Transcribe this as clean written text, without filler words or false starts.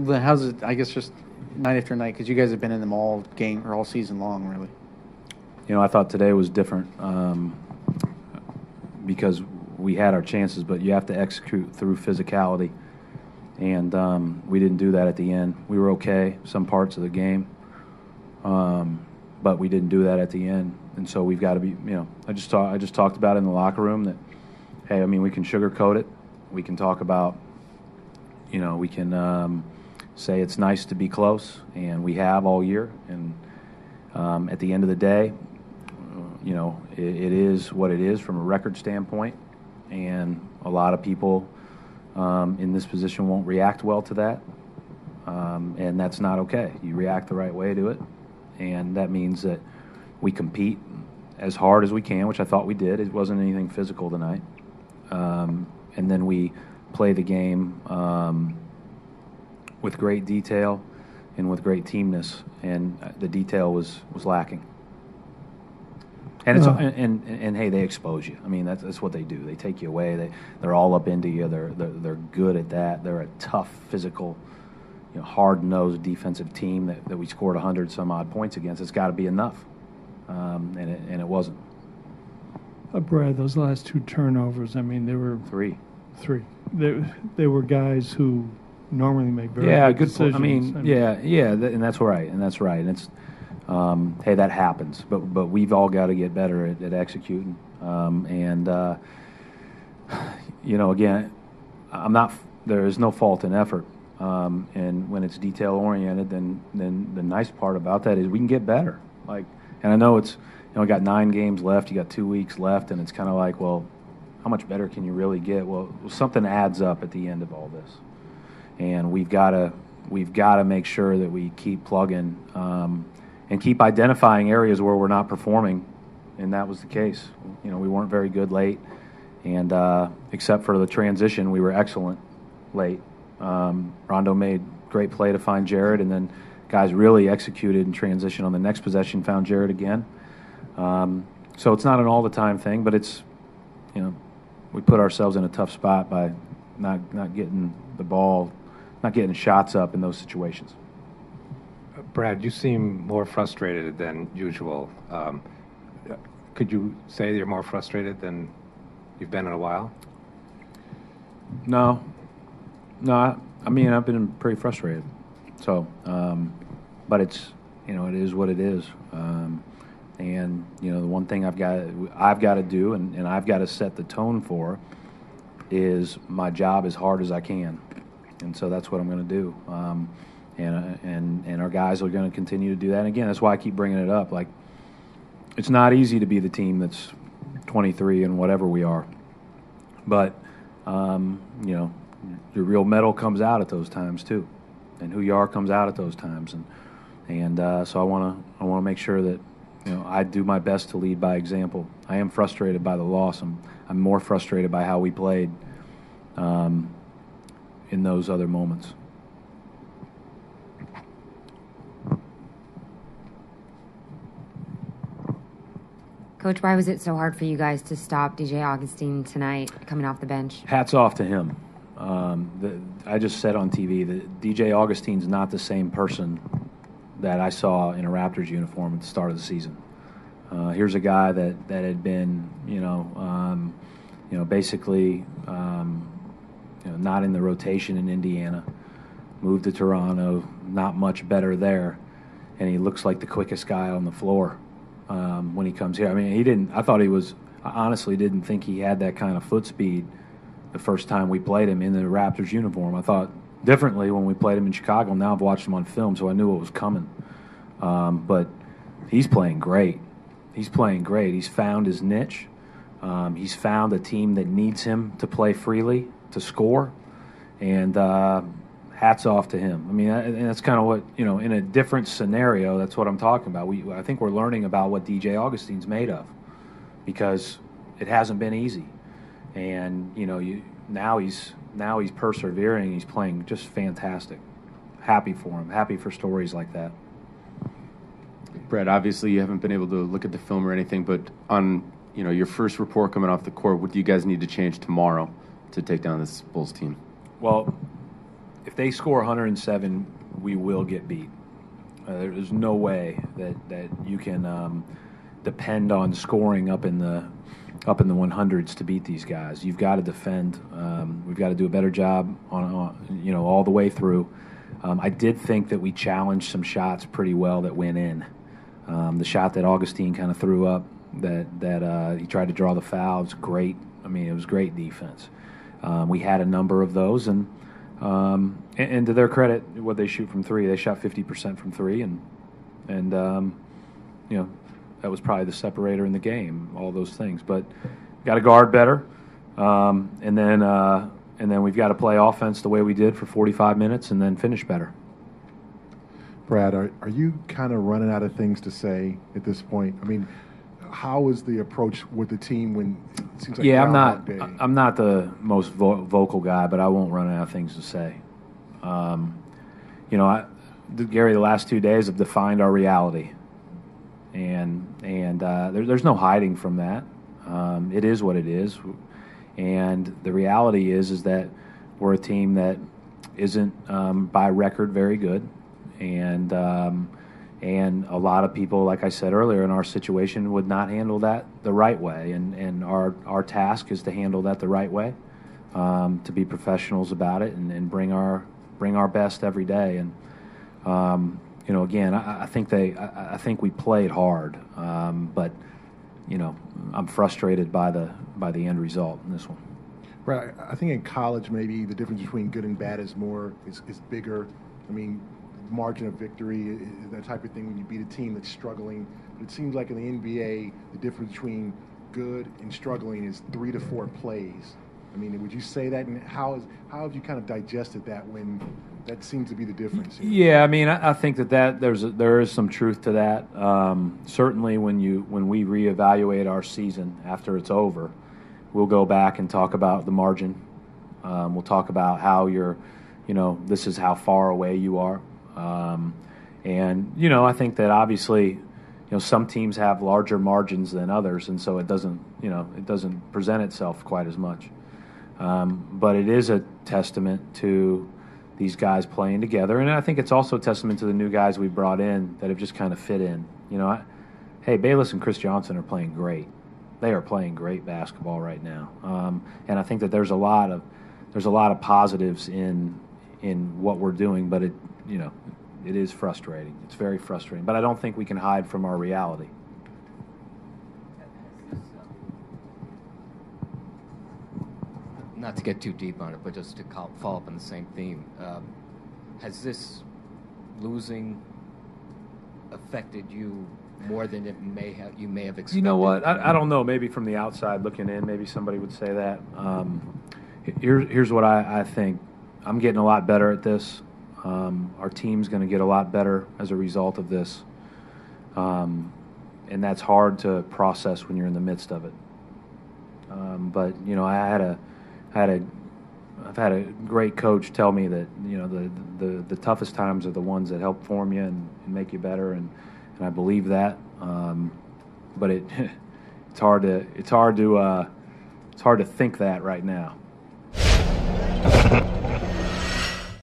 How's it, I guess, just night after night, because you guys have been in them all game or all season long, really? You know, I thought today was different because we had our chances, but you have to execute through physicality. And we didn't do that at the end. We were okay some parts of the game, but we didn't do that at the end. And so we've got to be, you know, I just talked about it in the locker room that, hey, I mean, we can sugarcoat it. We can talk about, you know, we can say it's nice to be close, and we have all year. And at the end of the day, you know, it is what it is from a record standpoint, and a lot of people in this position won't react well to that, and that's not okay. You react the right way to it, and that means that we compete as hard as we can, which I thought we did. It wasn't anything physical tonight, and then we play the game with great detail and with great teamness, and the detail was lacking. And it's and hey, they expose you. I mean, that's what they do. They take you away. They're all up into you. They're good at that. They're a tough, physical, you know, hard-nosed defensive team that we scored 100 some odd points against. It's got to be enough, and it wasn't. Brad, those last two turnovers. I mean, they were three. They were guys who normally make very good decisions. I mean, and that's right, and it's. Hey, that happens, but we've all got to get better at executing. You know, again, there is no fault in effort, and when it's detail oriented, then the nice part about that is we can get better. Like, and I know it's, you know, we got 9 games left, you got 2 weeks left, and it's kind of like, well, how much better can you really get? Well, something adds up at the end of all this, and we've got to make sure that we keep plugging. And keep identifying areas where we're not performing, and that was the case. You know, we weren't very good late, and except for the transition, we were excellent late. Rondo made great play to find Jared, and then guys really executed in transition on the next possession, found Jared again. So it's not an all-the-time thing, but it's, you know, we put ourselves in a tough spot by not getting the ball, not getting shots up in those situations. Brad, you seem more frustrated than usual. Could you say you're more frustrated than you've been in a while? No. I mean, I've been pretty frustrated. So, but it's, you know, it is what it is. And you know, the one thing I've got to do, and I've got to set the tone for, is my job as hard as I can, and so that's what I'm going to do. And our guys are going to continue to do that. And again, that's why I keep bringing it up. Like, it's not easy to be the team that's 23 and whatever we are. But, you know, your real metal comes out at those times too. And who you are comes out at those times. And so I want to make sure that, you know, I do my best to lead by example. I am frustrated by the loss. I'm more frustrated by how we played in those other moments. Coach, why was it so hard for you guys to stop DJ Augustine tonight coming off the bench? Hats off to him. I just said on TV that DJ Augustine's not the same person that I saw in a Raptors uniform at the start of the season. Here's a guy that had been, basically, not in the rotation in Indiana, moved to Toronto, not much better there, and he looks like the quickest guy on the floor. When he comes here, I mean, I honestly didn't think he had that kind of foot speed the first time we played him in the Raptors uniform. I thought differently when we played him in Chicago. Now I've watched him on film, so I knew what was coming. But he's playing great. He's found his niche. He's found a team that needs him to play freely, to score, and hats off to him. I mean, and that's kind of what, you know, in a different scenario, that's what I'm talking about. I think we're learning about what DJ Augustine's made of, because it hasn't been easy. And, you know, now he's persevering. He's playing just fantastic. Happy for him. Happy for stories like that. Brad, obviously you haven't been able to look at the film or anything, but on, your first report coming off the court, what do you guys need to change tomorrow to take down this Bulls team? Well, if they score 107, we will get beat. There's no way that you can depend on scoring up in the 100s to beat these guys. You've got to defend. We've got to do a better job on all the way through. I did think that we challenged some shots pretty well that went in. The shot that Augustine kind of threw up, that he tried to draw the foul, was great. I mean, it was great defense. We had a number of those, and to their credit, what they shoot from three, they shot 50% from three, and that was probably the separator in the game. All those things, but got to guard better, and then we've got to play offense the way we did for 45 minutes, and then finish better. Brad, are you kind of running out of things to say at this point? I mean, how is the approach with the team when it seems like I'm not the most vocal guy, but I won't run out of things to say. Gary, the last 2 days have defined our reality, and there's no hiding from that. It is what it is, and the reality is that we're a team that isn't by record very good. And a lot of people, like I said earlier, in our situation would not handle that the right way. And our task is to handle that the right way, to be professionals about it and bring our best every day. And again, I think we played hard, but I'm frustrated by the end result in this one. Right. I think in college maybe the difference between good and bad is bigger. I mean, margin of victory, that type of thing when you beat a team that's struggling. But it seems like in the NBA, the difference between good and struggling is 3 to 4 plays. I mean, would you say that? And how have you kind of digested that when that seems to be the difference? Yeah, I mean, I think that there is some truth to that. Certainly, when we reevaluate our season after it's over, we'll go back and talk about the margin. We'll talk about how this is how far away you are. I think that obviously, some teams have larger margins than others, and so it doesn't present itself quite as much. But it is a testament to these guys playing together, and I think it's also a testament to the new guys we brought in that have just kind of fit in. Bayless and Chris Johnson are playing great. They are playing great basketball right now, and I think that there's a lot of positives in what we're doing, but it is frustrating. It's very frustrating. But I don't think we can hide from our reality. Not to get too deep on it, but just to follow up on the same theme, has this losing affected you more than you may have expected? You know what? I don't know. Maybe from the outside looking in, maybe somebody would say that. Here's what I think. I'm getting a lot better at this. Our team's going to get a lot better as a result of this, and that's hard to process when you're in the midst of it. But I've had a great coach tell me that the toughest times are the ones that help form you and make you better, and I believe that. But it's hard to think that right now.